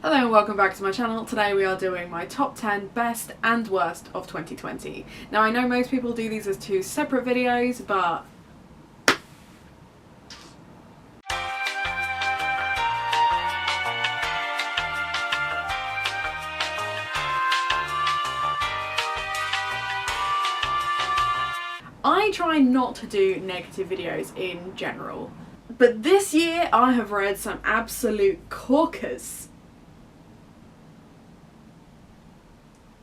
Hello and welcome back to my channel. Today we are doing my top 10 best and worst of 2020. Now I know most people do these as two separate videos, but I try not to do negative videos in general. But this year I have read some absolute corkers.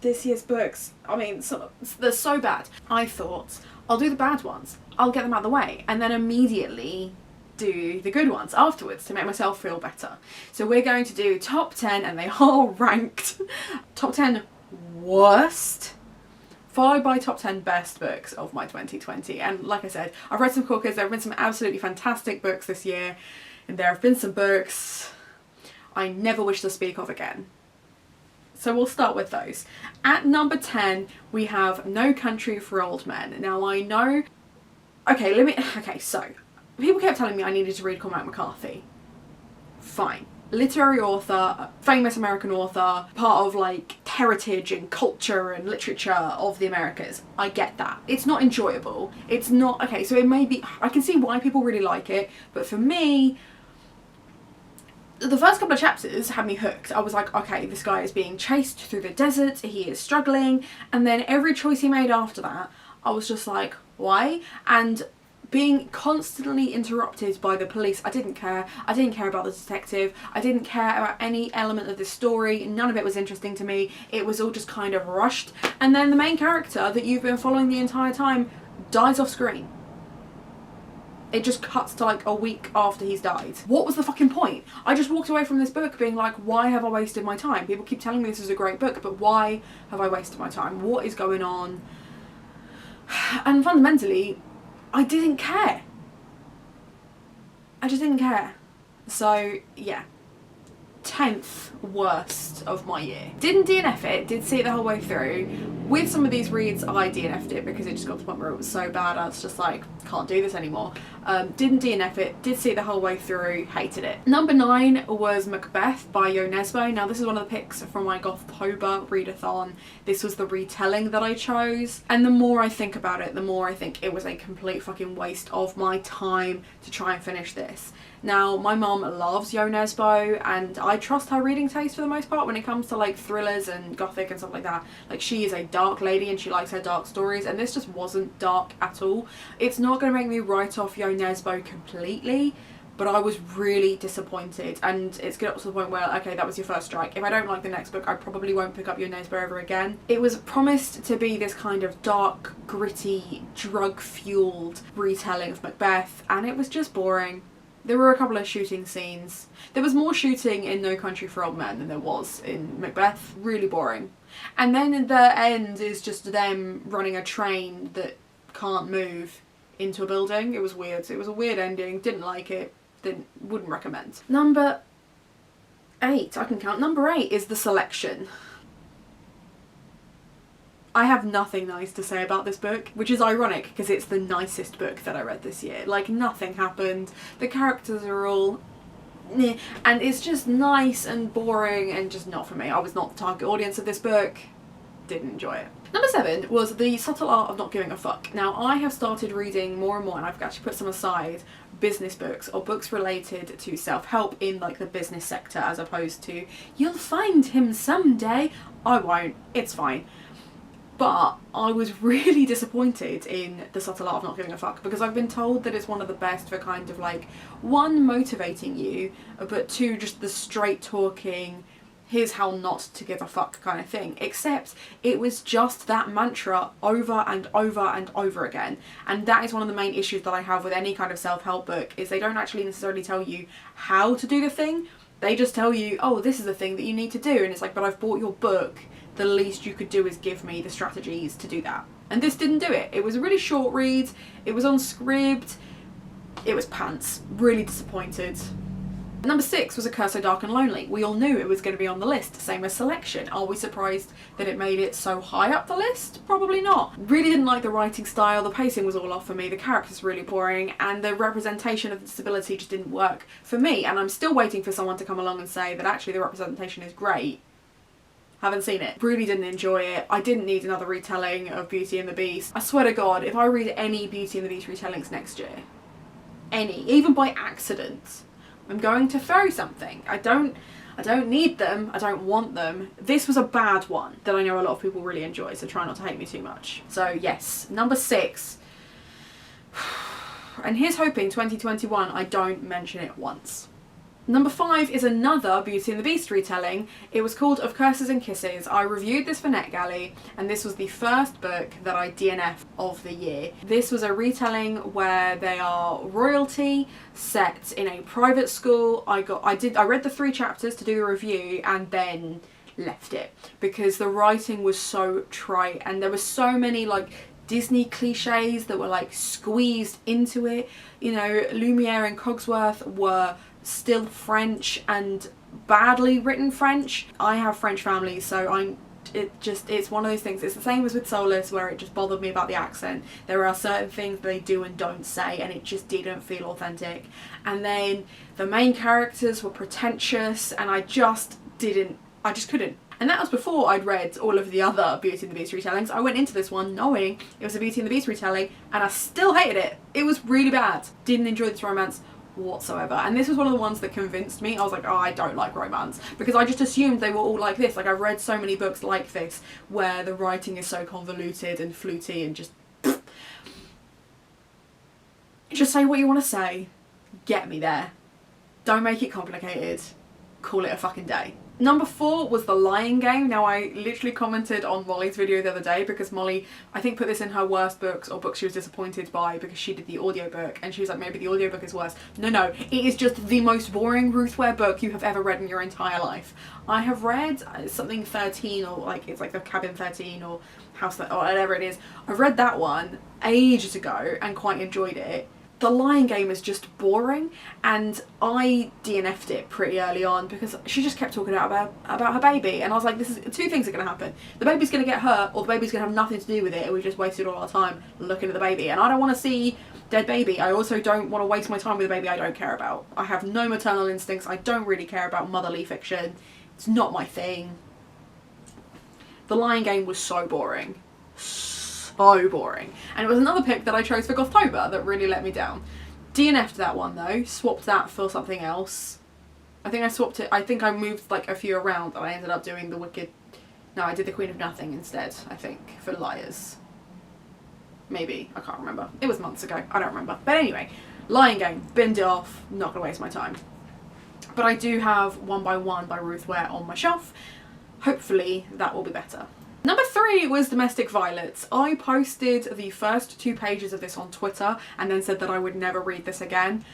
This year's books, I mean, they're so bad. I thought, I'll do the bad ones, I'll get them out of the way, and then immediately do the good ones afterwards to make myself feel better. So we're going to do top 10, and they are ranked. Top 10 worst, followed by top 10 best books of my 2020. And like I said, I've read some corkers, there have been some absolutely fantastic books this year, and there have been some books I never wish to speak of again. So we'll start with those. At number 10, we have No Country for Old Men. Now I know... Okay, so people kept telling me I needed to read Cormac McCarthy. Fine. Literary author, famous American author, part of like heritage and culture and literature of the Americas. I get that. It's not enjoyable. It's not... Okay, so it may be... I can see why people really like it, but for me... The first couple of chapters had me hooked. I was like, okay, this guy is being chased through the desert, he is struggling, and then every choice he made after that, I was just like, why? And being constantly interrupted by the police, I didn't care. I didn't care about the detective, I didn't care about any element of this story, none of it was interesting to me, it was all just kind of rushed, and then the main character that you've been following the entire time dies off screen. It just cuts to like a week after he's died. What was the fucking point? I just walked away from this book being like, why have I wasted my time? People keep telling me this is a great book, but why have I wasted my time? What is going on? And fundamentally, I didn't care. I just didn't care. So, yeah. 10th worst of my year. Didn't DNF it, did see it the whole way through. With some of these reads I DNF'd it because it just got to the point where it was so bad I was just like, can't do this anymore. Didn't DNF it, did see it the whole way through, hated it. Number 9 was Macbeth by Jo Nesbø. Now this is one of the picks from my Gothtober readathon. This was the retelling that I chose, and the more I think about it, the more I think it was a complete fucking waste of my time to try and finish this. Now, my mum loves Jo Nesbø, and I trust her reading taste for the most part when it comes to like thrillers and gothic and stuff like that. Like, she is a dark lady and she likes her dark stories, and this just wasn't dark at all. It's not going to make me write off Jo Nesbø completely, but I was really disappointed, and it's get up to the point where, okay, that was your first strike. If I don't like the next book, I probably won't pick up Jo Nesbø ever again. It was promised to be this kind of dark, gritty, drug-fueled retelling of Macbeth, and it was just boring. There were a couple of shooting scenes. There was more shooting in No Country for Old Men than there was in Macbeth. Really boring. And then the end is just them running a train that can't move into a building. It was weird. It was a weird ending. Didn't like it. Wouldn't recommend. Number 8. I can count. Number 8 is The Selection. I have nothing nice to say about this book, which is ironic because it's the nicest book that I read this year. Like, nothing happened, the characters are all meh, and it's just nice and boring and just not for me. I was not the target audience of this book, didn't enjoy it. Number 7 was The Subtle Art of Not Giving a Fuck. Now, I have started reading more and more, and I've actually put some aside, business books or books related to self-help in like the business sector, as opposed to, you'll find him someday. I won't, it's fine. But I was really disappointed in The Subtle Art of Not Giving a Fuck, because I've been told that it's one of the best for kind of like, 1, motivating you, but 2, just the straight talking, here's how not to give a fuck kind of thing. Except it was just that mantra over and over and over again. And that is one of the main issues that I have with any kind of self-help book, is they don't actually necessarily tell you how to do the thing. They just tell you, oh, this is the thing that you need to do. And it's like, but I've bought your book. The least you could do is give me the strategies to do that. And this didn't do it. It was a really short read. It was on script. It was pants. Really disappointed. Number 6 was A Curse So Dark and Lonely. We all knew it was going to be on the list, same as Selection. Are we surprised that it made it so high up the list? Probably not. Really didn't like the writing style, the pacing was all off for me, the characters really boring, and the representation of disability just didn't work for me. And I'm still waiting for someone to come along and say that actually the representation is great. Haven't seen it. Really didn't enjoy it. I didn't need another retelling of Beauty and the Beast. I swear to God, if I read any Beauty and the Beast retellings next year, any, even by accident, I'm going to throw something. I don't need them. I don't want them. This was a bad one that I know a lot of people really enjoy, so try not to hate me too much. So yes, number 6. And here's hoping 2021 I don't mention it once. Number 5 is another Beauty and the Beast retelling. It was called Of Curses and Kisses. I reviewed this for NetGalley, and this was the first book that I DNF'd of the year. This was a retelling where they are royalty set in a private school. I read the 3 chapters to do the review and then left it because the writing was so trite and there were so many like Disney cliches that were like squeezed into it. You know, Lumiere and Cogsworth were still French and badly written French. I have French family, so it's one of those things. It's the same as with Soulless, where it just bothered me about the accent. There are certain things they do and don't say, and it just didn't feel authentic. And then the main characters were pretentious, and I just couldn't. And that was before I'd read all of the other Beauty and the Beast retellings. I went into this one knowing it was a Beauty and the Beast retelling, and I still hated it. It was really bad. Didn't enjoy this romance whatsoever, and this was one of the ones that convinced me. I was like, oh, I don't like romance, because I just assumed they were all like this. Like, I've read so many books like this where the writing is so convoluted and fluty and just say what you want to say, get me there, don't make it complicated, call it a fucking day. Number 4 was The Lying Game. Now, I literally commented on Molly's video the other day because Molly, I think, put this in her worst books or books she was disappointed by because she did the audiobook, and she was like, maybe the audiobook is worse. No, it is just the most boring Ruth Ware book you have ever read in your entire life. I have read something 13, or like, it's like the Cabin 13 or House, or whatever it is. I've read that one ages ago and quite enjoyed it. The Lying Game is just boring, and I DNF'd it pretty early on because she just kept talking about her baby, and I was like, this is 2 things are going to happen. The baby's going to get hurt, or the baby's going to have nothing to do with it, and we've just wasted all our time looking at the baby. And I don't want to see dead baby. I also don't want to waste my time with a baby I don't care about. I have no maternal instincts. I don't really care about motherly fiction. It's not my thing. The Lying Game was so boring. So boring. And it was another pick that I chose for Gothtober that really let me down. DNF'd that one though, swapped that for something else. I think I swapped it, I think I moved like a few around and I ended up doing the Wicked, no, I did the Queen of Nothing instead, I think, for Liars. Maybe, I can't remember. It was months ago, I don't remember. But anyway, Lying Game, binned it off, not gonna waste my time. But I do have One by One by Ruth Ware on my shelf. Hopefully that will be better. Number 3 was Domestic Violence. I posted the first 2 pages of this on Twitter and then said that I would never read this again.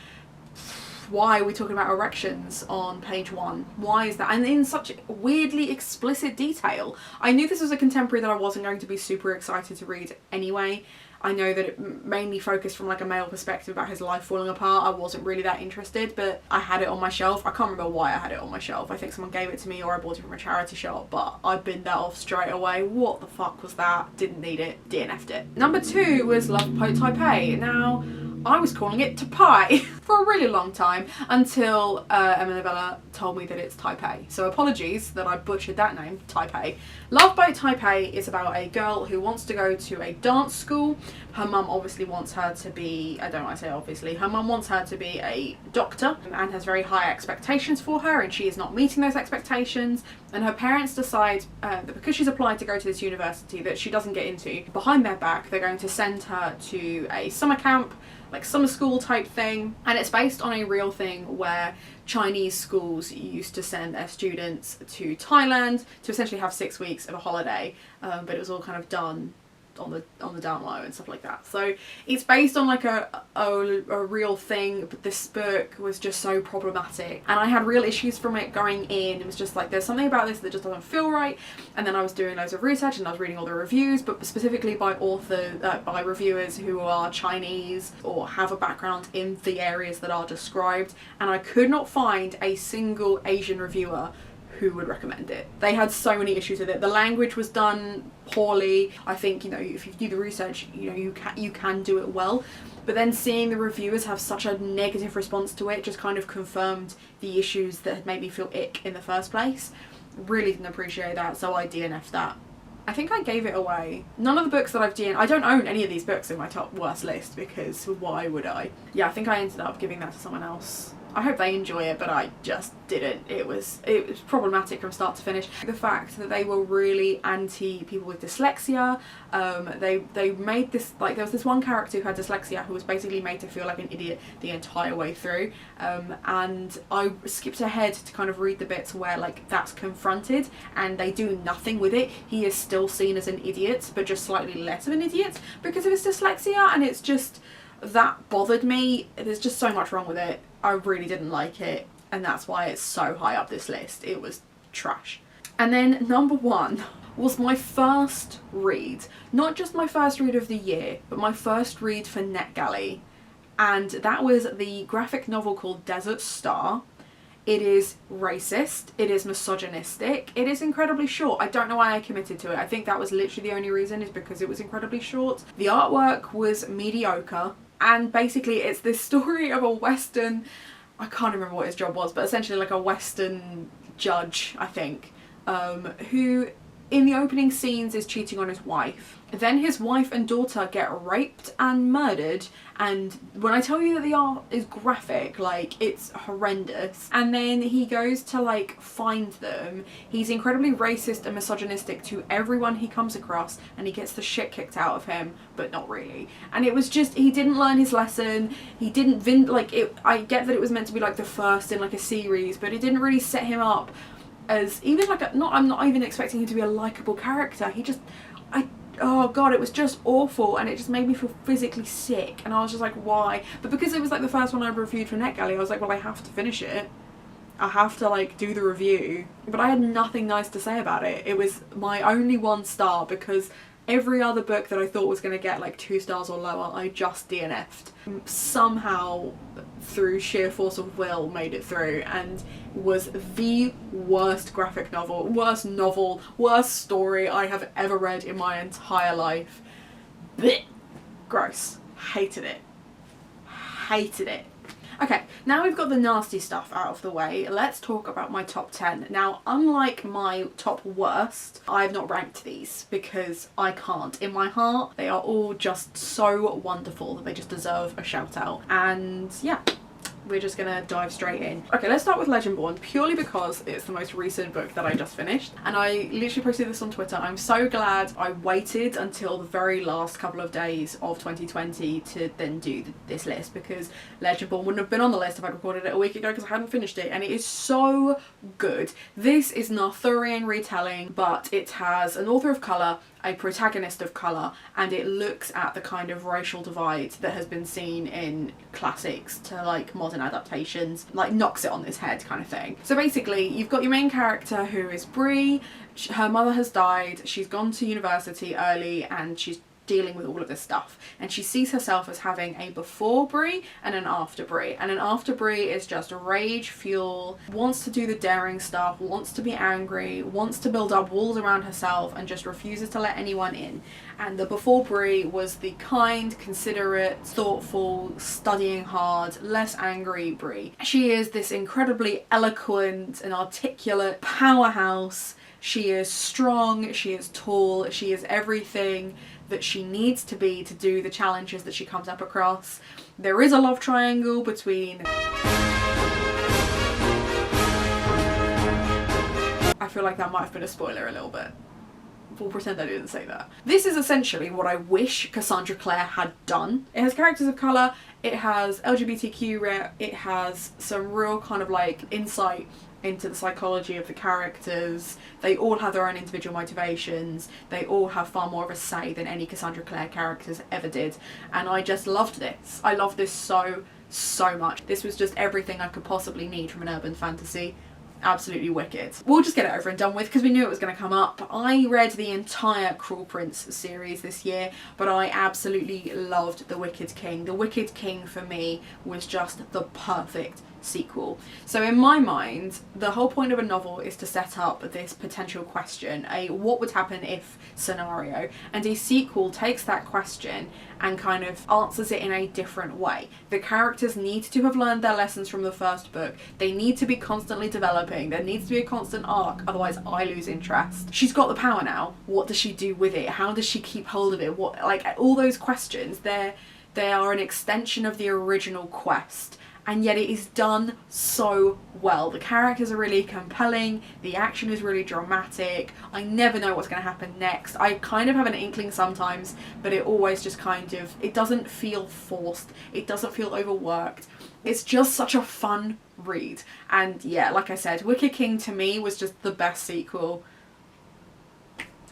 Why are we talking about erections on page 1? Why is that? And in such weirdly explicit detail. I knew this was a contemporary that I wasn't going to be super excited to read anyway. I know that it mainly focused from like a male perspective about his life falling apart. I wasn't really that interested, but I had it on my shelf. I can't remember why I had it on my shelf. I think someone gave it to me or I bought it from a charity shop, but I binned that off straight away. What the fuck was that? Didn't need it. DNF'd it. Number 2 was Love Poet Taipei. Now, I was calling it Taipei for a really long time until Emma Novella told me that it's Taipei. So apologies that I butchered that name, Taipei. Love Boat Taipei is about a girl who wants to go to a dance school. Her mum obviously wants her to be, I don't want to say obviously, her mum wants her to be a doctor and has very high expectations for her, and she is not meeting those expectations. And her parents decide that because she's applied to go to this university that she doesn't get into, behind their back they're going to send her to a summer camp, like summer school type thing. And it's based on a real thing where Chinese schools used to send their students to Thailand to essentially have 6 weeks of a holiday, but it was all kind of done on the down low and stuff like that. So it's based on like a real thing, but this book was just so problematic, and I had real issues from it going in. It was just like, there's something about this that just doesn't feel right. And then I was doing loads of research and I was reading all the reviews, but specifically by by reviewers who are Chinese or have a background in the areas that are described, and I could not find a single Asian reviewer who would recommend it. They had so many issues with it. The language was done poorly. I think, you know, if you do the research, you know, you can do it well. But then seeing the reviewers have such a negative response to it just kind of confirmed the issues that had made me feel ick in the first place. Really didn't appreciate that, so I DNF'd that. I think I gave it away. None of the books that I've I don't own any of these books in my top worst list, because why would I? Yeah, I think I ended up giving that to someone else. I hope they enjoy it, but I just didn't. It was problematic from start to finish. The fact that they were really anti people with dyslexia. They made this, like, there was this one character who had dyslexia who was basically made to feel like an idiot the entire way through. And I skipped ahead to kind of read the bits where, like, that's confronted and they do nothing with it. He is still seen as an idiot, but just slightly less of an idiot because of his dyslexia, and it's just, that bothered me. There's just so much wrong with it. I really didn't like it, and that's why it's so high up this list. It was trash. And then number 1 was my first read. Not just my first read of the year, but my first read for NetGalley. And that was the graphic novel called Desert Star. It is racist, it is misogynistic, it is incredibly short. I don't know why I committed to it. I think that was literally the only reason, is because it was incredibly short. The artwork was mediocre. And basically it's this story of a Western, I can't remember what his job was, but essentially like a Western judge, I think, who in the opening scenes is cheating on his wife. Then his wife and daughter get raped and murdered, and when I tell you that the art is graphic, like, it's horrendous. And then he goes to, like, find them. He's incredibly racist and misogynistic to everyone he comes across, and he gets the shit kicked out of him, but not really. And it was just, he didn't learn his lesson. He didn't I get that it was meant to be like the first in like a series, but it didn't really set him up as even like I'm not even expecting him to be a likable character. Oh god, it was just awful, and it just made me feel physically sick, and I was just like, why? But because it was like the first one I reviewed for NetGalley, I was like, well, I have to finish it. I have to, like, do the review. But I had nothing nice to say about it. It was my only 1 star, because every other book that I thought was going to get like 2 stars or lower, I just DNF'd. Somehow, through sheer force of will, made it through, and was the worst graphic novel, worst story I have ever read in my entire life. Blech. Gross. Hated it. Hated it. Okay, now we've got the nasty stuff out of the way, let's talk about my top 10. Now, unlike my top worst, I have not ranked these because I can't. In my heart, they are all just so wonderful that they just deserve a shout out. And yeah, we're just gonna dive straight in. Okay, let's start with Legendborn, purely because it's the most recent book that I just finished, and I literally posted this on Twitter. I'm so glad I waited until the very last couple of days of 2020 to then do this list, because Legendborn wouldn't have been on the list if I'd recorded it a week ago, because I hadn't finished it, and it is so good. This is an Arthurian retelling, but it has an author of colour, a protagonist of colour, and it looks at the kind of racial divide that has been seen in classics to like modern adaptations, like knocks it on its head kind of thing. So basically you've got your main character who is Bree. Her mother has died, she's gone to university early, and she's dealing with all of this stuff, and she sees herself as having a before Bree and an after Bree, and an after Bree is just rage fuel, wants to do the daring stuff, wants to be angry, wants to build up walls around herself, and just refuses to let anyone in. And the before Bree was the kind, considerate, thoughtful, studying hard, less angry Bree. She is this incredibly eloquent and articulate powerhouse. She is strong, she is tall, she is everything that she needs to be to do the challenges that she comes up across. There is a love triangle between... I feel like that might have been a spoiler a little bit. We'll pretend I didn't say that. This is essentially what I wish Cassandra Clare had done. It has characters of colour, it has LGBTQ, it has some real kind of like insight into the psychology of the characters. They all have their own individual motivations. They all have far more of a say than any Cassandra Clare characters ever did. And I just loved this. I love this so much. This was just everything I could possibly need from an urban fantasy. Absolutely wicked. We'll just get it over and done with because we knew it was going to come up. I read the entire Cruel Prince series this year, but I absolutely loved The Wicked King. The Wicked King for me was just the perfect sequel. So in my mind, the whole point of a novel is to set up this potential question, a what would happen if scenario, and a sequel takes that question and kind of answers it in a different way. The characters need to have learned their lessons from the first book. They need to be constantly developing. There needs to be a constant arc, otherwise I lose interest. She's got the power now. What does she do with it? How does she keep hold of it? What, like, all those questions, they are an extension of the original quest. And yet it is done so well. The characters are really compelling, the action is really dramatic, I never know what's going to happen next. I kind of have an inkling sometimes, but it always just kind of, it doesn't feel forced, it doesn't feel overworked. It's just such a fun read. And yeah, like I said, Wicked King to me was just the best sequel.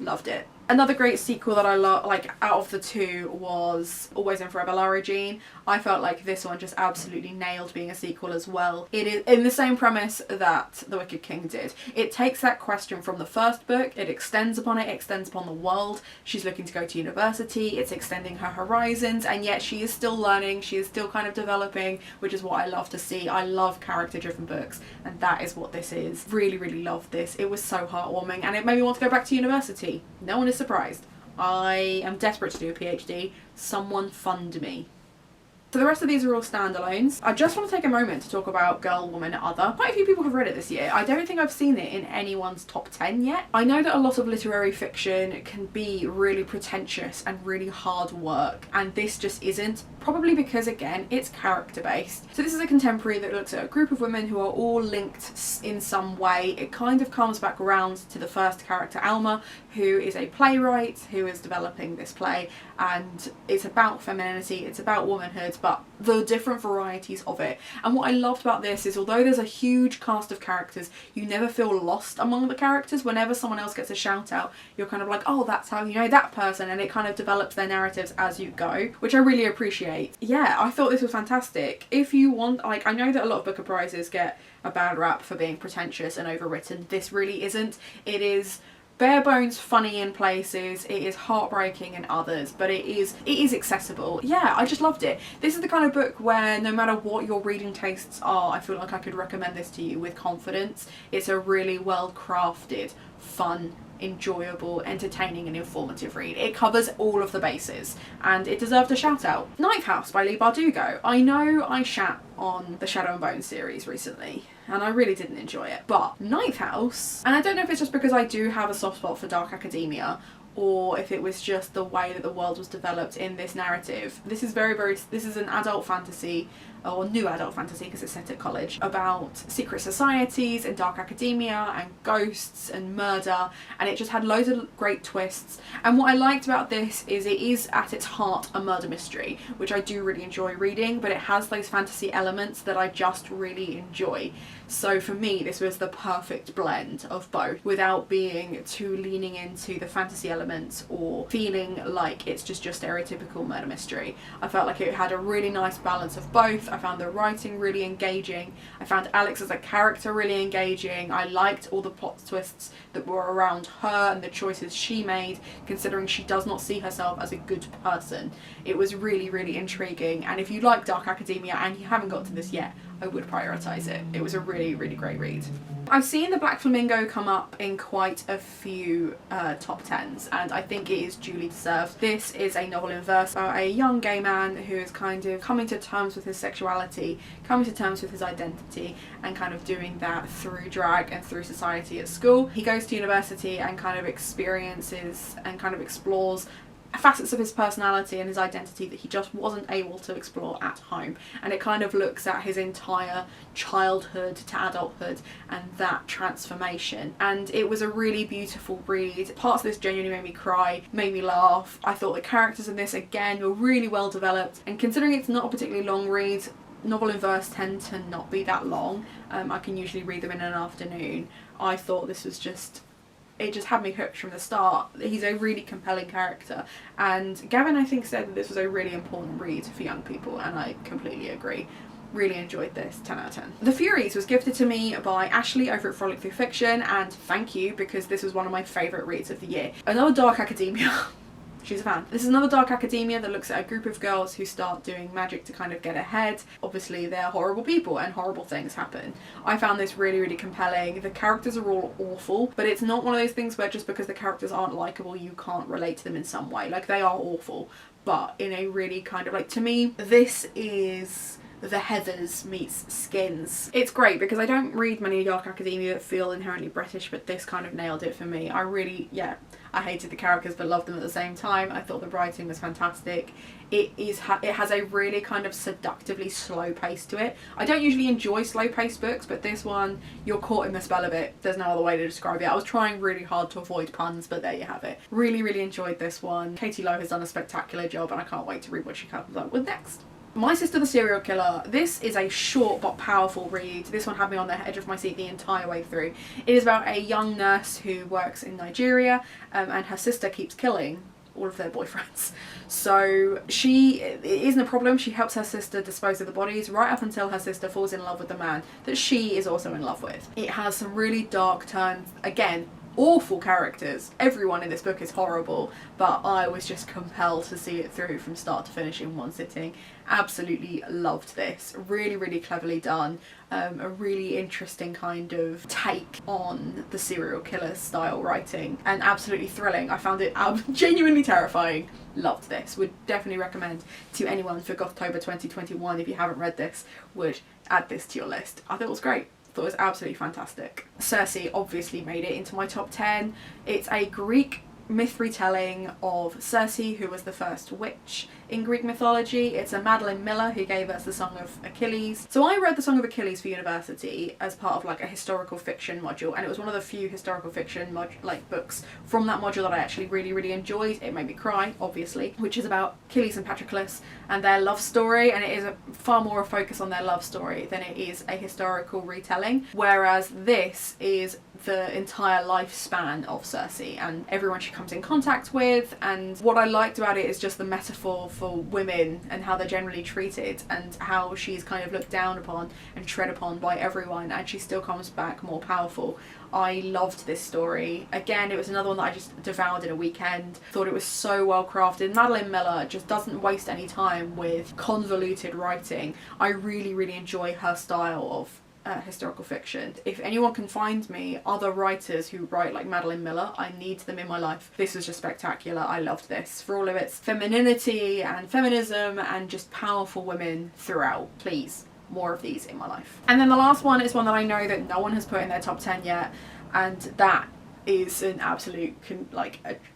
Loved it. Another great sequel that I love, like out of the two, was Always and Forever Lara Jean. I felt like this one just absolutely nailed being a sequel as well. It is in the same premise that The Wicked King did. It takes that question from the first book, it extends upon it, extends upon the world. She's looking to go to university, it's extending her horizons, and yet she is still learning, she is still kind of developing, which is what I love to see. I love character-driven books, and that is what this is. Really, really loved this. It was so heartwarming, and it made me want to go back to university. No one is surprised. I am desperate to do a PhD. Someone fund me. So the rest of these are all standalones. I just want to take a moment to talk about Girl, Woman, Other. Quite a few people have read it this year. I don't think I've seen it in anyone's top 10 yet. I know that a lot of literary fiction can be really pretentious and really hard work, and this just isn't. Probably because, again, it's character based. So this is a contemporary that looks at a group of women who are all linked in some way. It kind of comes back around to the first character, Alma, who is a playwright who is developing this play, and it's about femininity, it's about womanhood, but the different varieties of it. And what I loved about this is, although there's a huge cast of characters, you never feel lost among the characters. Whenever someone else gets a shout out, you're kind of like, oh, that's how you know that person, and it kind of develops their narratives as you go, which I really appreciate. Yeah, I thought this was fantastic. If you want, like, I know that a lot of Booker Prizes get a bad rap for being pretentious and overwritten. This really isn't. It is bare bones funny in places, it is heartbreaking in others, but it is accessible. Yeah, I just loved it. This is the kind of book where no matter what your reading tastes are, I feel like I could recommend this to you with confidence. It's a really well crafted, fun, enjoyable, entertaining and informative read. It covers all of the bases and it deserved a shout out. Ninth House by Leigh Bardugo. I know I shat on the Shadow and Bone series recently and I really didn't enjoy it, but Ninth House, and I don't know if it's just because I do have a soft spot for dark academia or if it was just the way that the world was developed in this narrative. This is this is an adult fantasy, or new adult fantasy because it's set at college, about secret societies and dark academia and ghosts and murder, and it just had loads of great twists. And what I liked about this is it is at its heart a murder mystery, which I do really enjoy reading, but it has those fantasy elements that I just really enjoy. So for me, this was the perfect blend of both without being too leaning into the fantasy elements or feeling like it's just your stereotypical murder mystery. I felt like it had a really nice balance of both. I found the writing really engaging. I found Alex as a character really engaging. I liked all the plot twists that were around her and the choices she made, considering she does not see herself as a good person. It was really, really intriguing, and if you like dark academia and you haven't got to this yet, I would prioritise it. It was a really, really great read. I've seen The Black Flamingo come up in quite a few top 10s, and I think it is duly deserved. This is a novel in verse about a young gay man who is kind of coming to terms with his sexuality, coming to terms with his identity, and kind of doing that through drag and through society at school. He goes to university and kind of experiences and kind of explores facets of his personality and his identity that he just wasn't able to explore at home, and it kind of looks at his entire childhood to adulthood and that transformation. And it was a really beautiful read. Parts of this genuinely made me cry, made me laugh. I thought the characters in this again were really well developed, and considering it's not a particularly long read, novel in verse tend to not be that long. I can usually read them in an afternoon. I thought this was just, it just had me hooked from the start. He's a really compelling character, and Gavin, I think, said that this was a really important read for young people, and I completely agree. Really enjoyed this, 10 out of 10. The Furies was gifted to me by Ashley over at Frolic Through Fiction, and thank you, because this was one of my favourite reads of the year. Another dark academia. She's a fan. This is another dark academia that looks at a group of girls who start doing magic to kind of get ahead. Obviously they're horrible people and horrible things happen. I found this really, really compelling. The characters are all awful, but it's not one of those things where just because the characters aren't likeable you can't relate to them in some way. Like, they are awful, but in a really kind of, like, to me, this is the Heathers meets Skins. It's great because I don't read many dark academia that feel inherently British, but this kind of nailed it for me. I really, yeah, I hated the characters but loved them at the same time. I thought the writing was fantastic. It has a really kind of seductively slow pace to it. I don't usually enjoy slow paced books, but this one, you're caught in the spell of it. There's no other way to describe it. I was trying really hard to avoid puns, but there you have it. Really, really enjoyed this one. Katie Lowe has done a spectacular job, and I can't wait to read what she comes up with next. My Sister the Serial Killer. This is a short but powerful read. This one had me on the edge of my seat the entire way through. It is about a young nurse who works in Nigeria, and her sister keeps killing all of their boyfriends. So it isn't a problem. She helps her sister dispose of the bodies right up until her sister falls in love with the man that she is also in love with. It has some really dark turns. Again, awful characters. Everyone in this book is horrible, but I was just compelled to see it through from start to finish in one sitting. Absolutely loved this. Really, really cleverly done. A really interesting kind of take on the serial killer style writing, and absolutely thrilling. I found it genuinely terrifying. Loved this. Would definitely recommend to anyone for Gothtober 2021. If you haven't read this, would add this to your list. I thought it was great. Thought it was absolutely fantastic. Circe obviously made it into my top 10. It's a Greek myth retelling of Circe, who was the first witch in Greek mythology. It's a Madeline Miller who gave us the Song of Achilles. So I read the Song of Achilles for university as part of like a historical fiction module, and it was one of the few historical fiction books from that module that I actually really, really enjoyed. It made me cry, obviously, which is about Achilles and Patroclus and their love story, and it is far more a focus on their love story than it is a historical retelling, whereas this is the entire lifespan of Circe and everyone she comes in contact with. And what I liked about it is just the metaphor for women and how they're generally treated, and how she's kind of looked down upon and tread upon by everyone, and she still comes back more powerful. I loved this story. Again, it was another one that I just devoured in a weekend. Thought it was so well crafted. Madeline Miller just doesn't waste any time with convoluted writing. I really, really enjoy her style of historical fiction. If anyone can find me other writers who write like Madeline Miller, I need them in my life. This was just spectacular. I loved this for all of its femininity and feminism and just powerful women throughout. Please, more of these in my life. And then the last one is one that I know that no one has put in their top 10 yet, and that is an absolute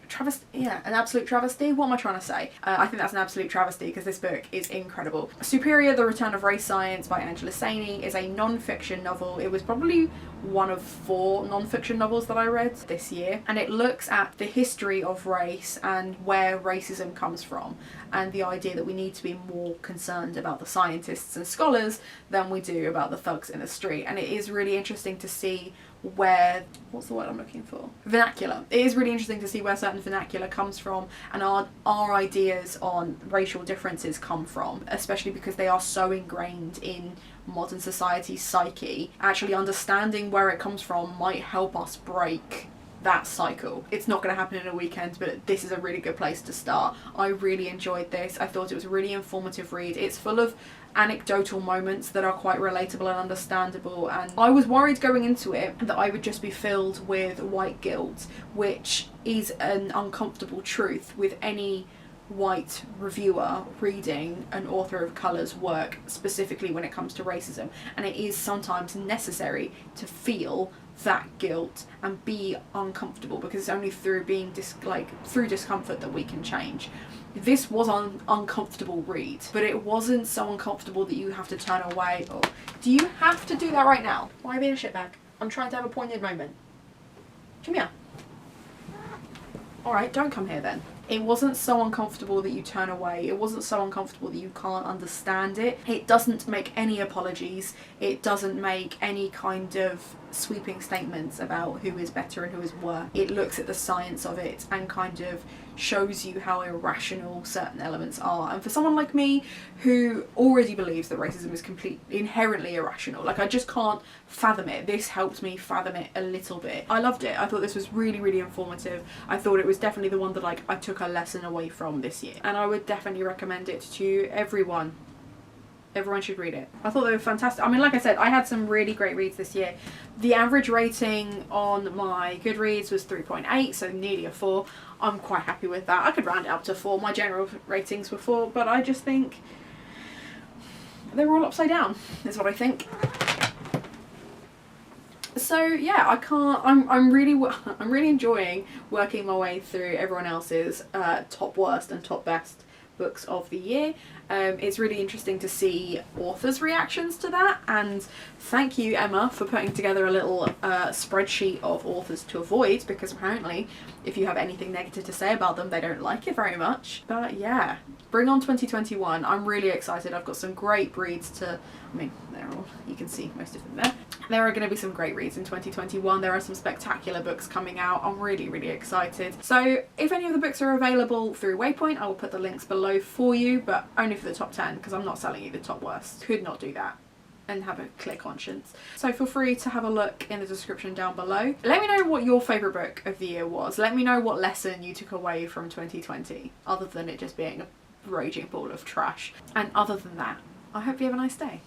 travesty. Yeah, an absolute travesty. What am I trying to say? I think that's an absolute travesty because this book is incredible. Superior: The Return of Race Science by Angela Saini is a non-fiction novel. It was probably one of 4 non-fiction novels that I read this year, and it looks at the history of race and where racism comes from, and the idea that we need to be more concerned about the scientists and scholars than we do about the thugs in the street. And it is really interesting to see where, what's the word I'm looking for? Vernacular. It is really interesting to see where certain vernacular comes from and our ideas on racial differences come from, especially because they are so ingrained in modern society's psyche. Actually understanding where it comes from might help us break that cycle. It's not going to happen in a weekend, but this is a really good place to start. I really enjoyed this. I thought it was a really informative read. It's full of anecdotal moments that are quite relatable and understandable, and I was worried going into it that I would just be filled with white guilt, which is an uncomfortable truth with any white reviewer reading an author of colour's work, specifically when it comes to racism. And it is sometimes necessary to feel that guilt and be uncomfortable, because it's only through being through discomfort that we can change. This was an uncomfortable read, but it wasn't so uncomfortable that you have to turn away. Oh, do you have to do that right now? Why are you being a shitbag? I'm trying to have a poignant moment. Come here. Alright, don't come here then. It wasn't so uncomfortable that you turn away. It wasn't so uncomfortable that you can't understand it. It doesn't make any apologies. It doesn't make any kind of sweeping statements about who is better and who is worse. It looks at the science of it and kind of shows you how irrational certain elements are. And for someone like me who already believes that racism is inherently irrational, like I just can't fathom it, this helped me fathom it a little bit. I loved it. I thought this was really, really informative. I thought it was definitely the one that like I took a lesson away from this year, and I would definitely recommend it to everyone. Everyone should read it. I thought they were fantastic. I mean, like I said, I had some really great reads this year. The average rating on my Goodreads was 3.8, so nearly a 4. I'm quite happy with that. I could round it up to 4. My general ratings were 4, but I just think they were all upside down, is what I think. So yeah, I'm really enjoying working my way through everyone else's top worst and top best books of the year. It's really interesting to see authors' reactions to that, and thank you, Emma, for putting together a little spreadsheet of authors to avoid, because apparently if you have anything negative to say about them, they don't like it very much. But yeah, bring on 2021. I'm really excited. I've got some great reads to, I mean, they're all, you can see most of them there. There are going to be some great reads in 2021. There are some spectacular books coming out. I'm really, really excited. So if any of the books are available through Waypoint, I will put the links below for you, but only for the top 10, because I'm not selling you the top worst. Could not do that and have a clear conscience. So feel free to have a look in the description down below. Let me know what your favourite book of the year was. Let me know what lesson you took away from 2020, other than it just being a raging ball of trash. And other than that, I hope you have a nice day.